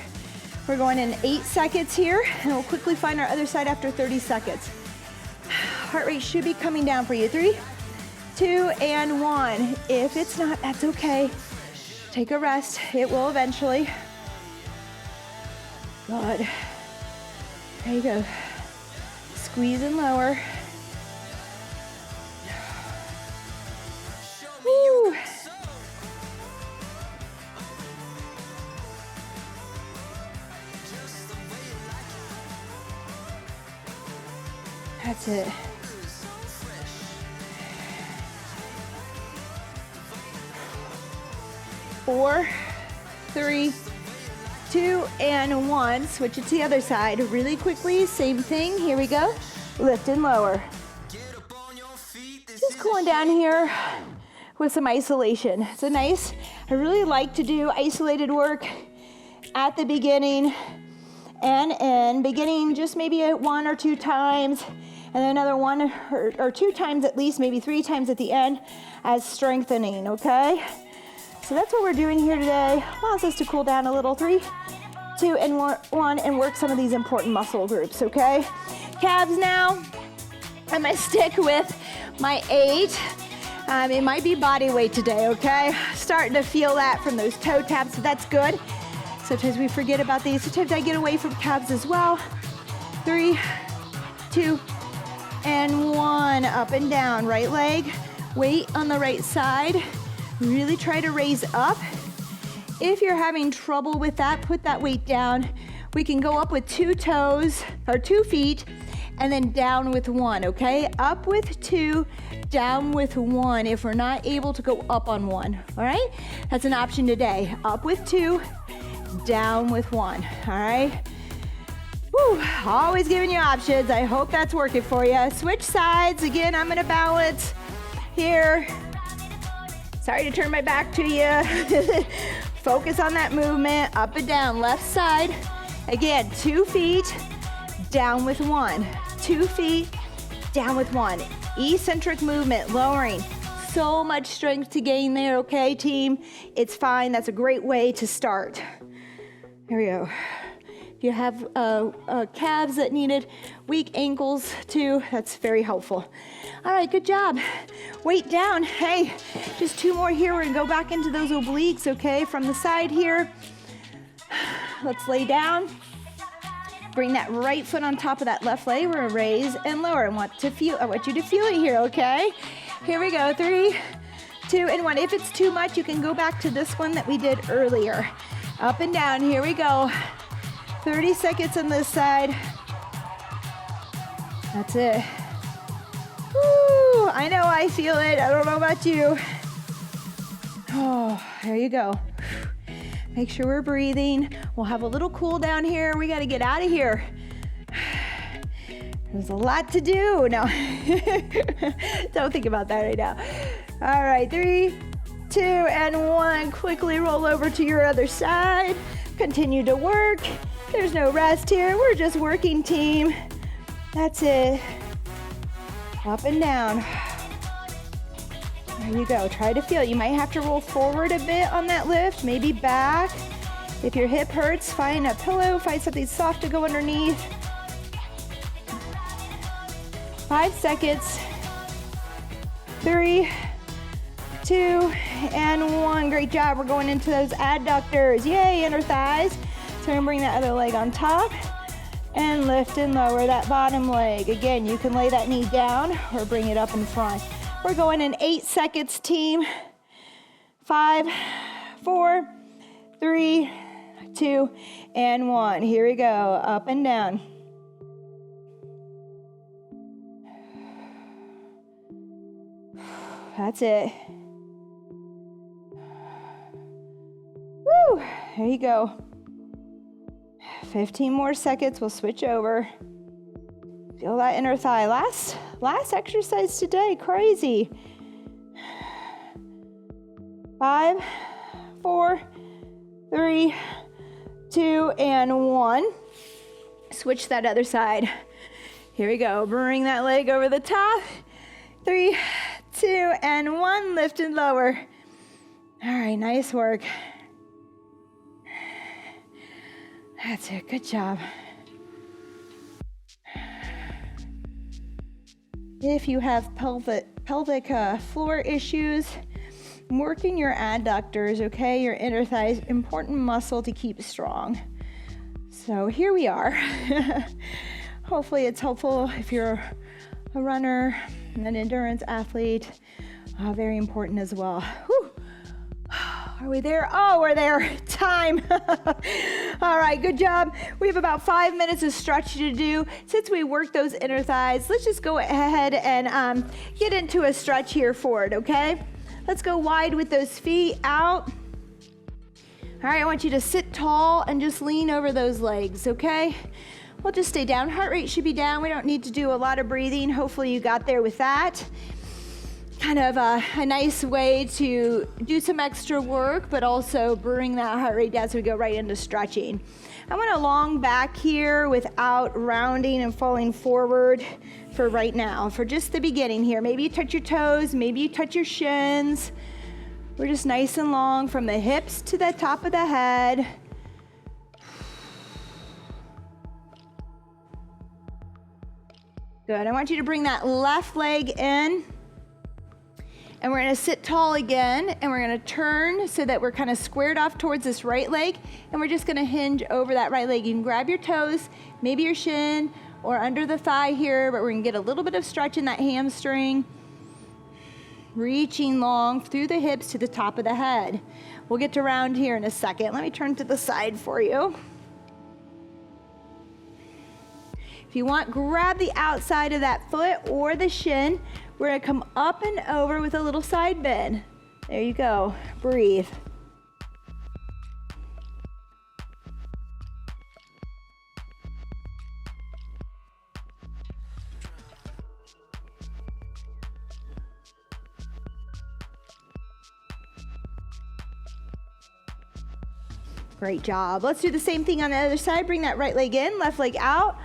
We're going in 8 seconds here, and we'll quickly find our other side after 30 seconds. Heart rate should be coming down for you. 3, 2, and 1. If it's not, that's okay. Take a rest. It will eventually. Good. There you go. Squeeze and lower. Woo. That's it. Four, 3, 2, and 1. Switch it to the other side really quickly. Same thing. Here we go. Lift and lower. Just cooling down here with some isolation. It's a nice, I really like to do isolated work at the beginning and end. Beginning just maybe 1 or 2 times, and then another 1 or 2 times at least, maybe 3 times at the end as strengthening, okay? So that's what we're doing here today. Allows us to cool down a little. 3, 2, and 1, and work some of these important muscle groups, okay? Calves now. I'm gonna stick with my 8. It might be body weight today, okay? Starting to feel that from those toe taps, so that's good. Sometimes we forget about these. Sometimes I get away from calves as well. 3, 2, and 1. Up and down. Right leg, weight on the right side. Really try to raise up. If you're having trouble with that, put that weight down. We can go up with 2 toes, or 2 feet, and then down with 1, okay? Up with 2, down with 1 if we're not able to go up on 1, all right? That's an option today. Up with 2, down with 1, all right? Woo, always giving you options. I hope that's working for you. Switch sides. Again, I'm gonna balance here. Sorry to turn my back to you. Focus on that movement, up and down, left side. Again, 2 feet, down with 1. 2 feet, down with 1. Eccentric movement, lowering. So much strength to gain there, okay, team? It's fine. That's a great way to start. Here we go. If you have calves that needed, weak ankles too, that's very helpful. All right, good job. Weight down. Hey, just 2 more here. We're gonna go back into those obliques, okay, from the side here. Let's lay down. Bring that right foot on top of that left leg. We're gonna raise and lower. I want you to feel it here, okay? Here we go. 3, 2, and 1. If it's too much, you can go back to this one that we did earlier. Up and down. Here we go. 30 seconds on this side. That's it. Woo, I know I feel it. I don't know about you. Oh, there you go. Make sure we're breathing. We'll have a little cool down here. We got to get out of here. There's a lot to do. No, don't think about that right now. All right, 3, 2, and 1. Quickly roll over to your other side. Continue to work. There's no rest here. We're just working, team. That's it. Up and down. There you go. Try to feel it. You might have to roll forward a bit on that lift, maybe back. If your hip hurts, find a pillow, find something soft to go underneath. 5 seconds. 3, 2, and 1. Great job. We're going into those adductors. Yay, inner thighs. So we're gonna bring that other leg on top and lift and lower that bottom leg. Again, you can lay that knee down or bring it up in front. We're going in 8 seconds, team. 5, 4, 3, 2, and 1. Here we go, up and down. That's it. Woo, there you go. 15 more seconds, we'll switch over. Feel that inner thigh. Last exercise today, crazy. 5, 4, 3, 2, and 1. Switch that other side. Here we go, bring that leg over the top. 3, 2, and 1, lift and lower. All right, nice work. That's it, good job. If you have pelvic floor issues, working your adductors, okay, your inner thighs, important muscle to keep strong. So here we are. Hopefully it's helpful if you're a runner, an endurance athlete, very important as well. Whew. Are we there? Oh, we're there. Time. All right, good job. We have about 5 minutes of stretching to do. Since we worked those inner thighs, let's just go ahead and get into a stretch here forward, okay? Let's go wide with those feet out. All right, I want you to sit tall and just lean over those legs, okay? We'll just stay down. Heart rate should be down. We don't need to do a lot of breathing. Hopefully you got there with that. Kind of a nice way to do some extra work, but also bring that heart rate down so we go right into stretching. I want a long back here without rounding and falling forward for right now, for just the beginning here. Maybe you touch your toes, maybe you touch your shins. We're just nice and long from the hips to the top of the head. Good. I want you to bring that left leg in. And we're gonna sit tall again, and we're gonna turn so that we're kind of squared off towards this right leg, and we're just gonna hinge over that right leg. You can grab your toes, maybe your shin, or under the thigh here, but we're gonna get a little bit of stretch in that hamstring. Reaching long through the hips to the top of the head. We'll get to round here in a second. Let me turn to the side for you. If you want, grab the outside of that foot or the shin. We're gonna come up and over with a little side bend. There you go, breathe. Great job. Let's do the same thing on the other side. Bring that right leg in, left leg out.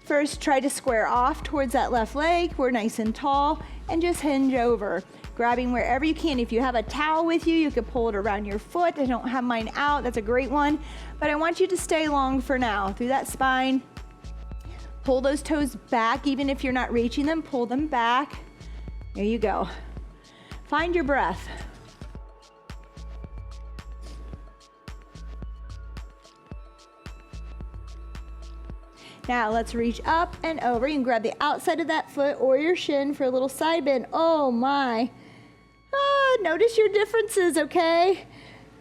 First, try to square off towards that left leg. We're nice and tall, and just hinge over, grabbing wherever you can. If you have a towel with you, you could pull it around your foot. I don't have mine out. That's a great one. But I want you to stay long for now. Through that spine. Pull those toes back. Even if you're not reaching them, pull them back. There you go. Find your breath. Now let's reach up and over. You can grab the outside of that foot or your shin for a little side bend. Oh my. Notice your differences, okay?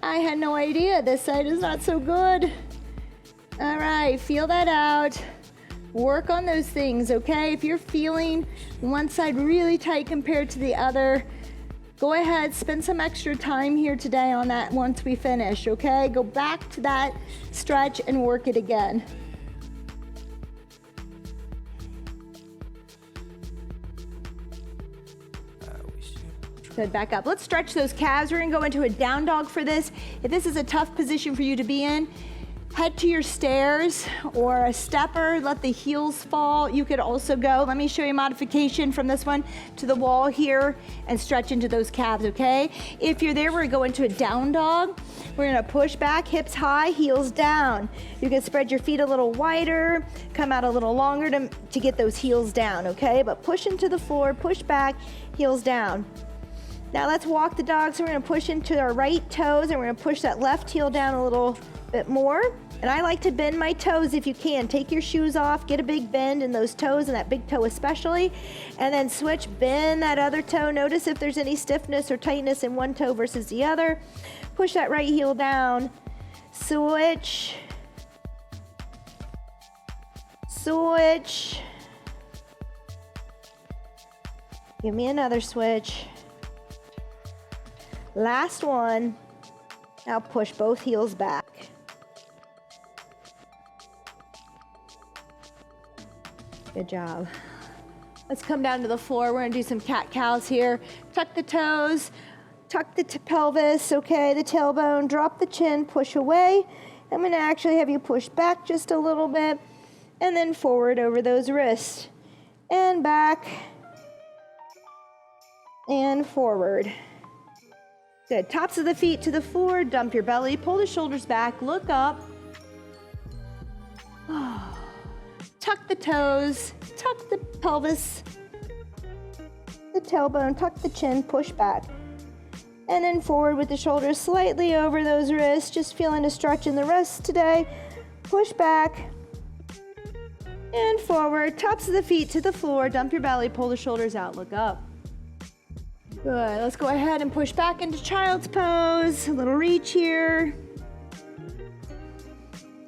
I had no idea. This side is not so good. All right, feel that out. Work on those things, okay? If you're feeling one side really tight compared to the other, go ahead, spend some extra time here today on that once we finish, okay? Go back to that stretch and work it again. Good, back up. Let's stretch those calves. We're gonna go into a down dog for this. If this is a tough position for you to be in, head to your stairs or a stepper, let the heels fall. You could also go, let me show you a modification from this one, to the wall here and stretch into those calves, okay? If you're there, we're gonna go into a down dog. We're gonna push back, hips high, heels down. You can spread your feet a little wider, come out a little longer to get those heels down, okay? But push into the floor, push back, heels down. Now let's walk the dog. So we're gonna push into our right toes and we're gonna push that left heel down a little bit more. And I like to bend my toes if you can. Take your shoes off, get a big bend in those toes and that big toe especially, and then switch, bend that other toe. Notice if there's any stiffness or tightness in one toe versus the other. Push that right heel down, switch, switch. Give me another switch. Last one. Now push both heels back. Good job. Let's come down to the floor. We're gonna do some cat-cows here. Tuck the toes, tuck the pelvis, okay, the tailbone, drop the chin, push away. I'm gonna actually have you push back just a little bit and then forward over those wrists. And back and forward. Good, tops of the feet to the floor, dump your belly, pull the shoulders back, look up. Tuck the toes, tuck the pelvis, the tailbone, tuck the chin, push back. And then forward with the shoulders slightly over those wrists, just feeling a stretch in the wrists today. Push back and forward, tops of the feet to the floor, dump your belly, pull the shoulders out, look up. Good, let's go ahead and push back into child's pose, a little reach here.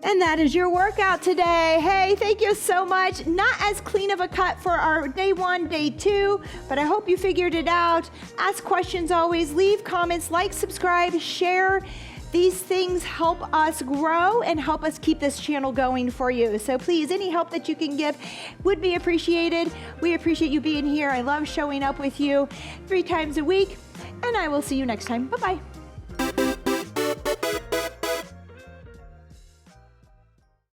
And that is your workout today. Hey, thank you so much. Not as clean of a cut for our day 1, day 2, but I hope you figured it out. Ask questions always, leave comments, like, subscribe, share. These things help us grow and help us keep this channel going for you. So please, any help that you can give would be appreciated. We appreciate you being here. I love showing up with you 3 times a week, and I will see you next time. Bye-bye.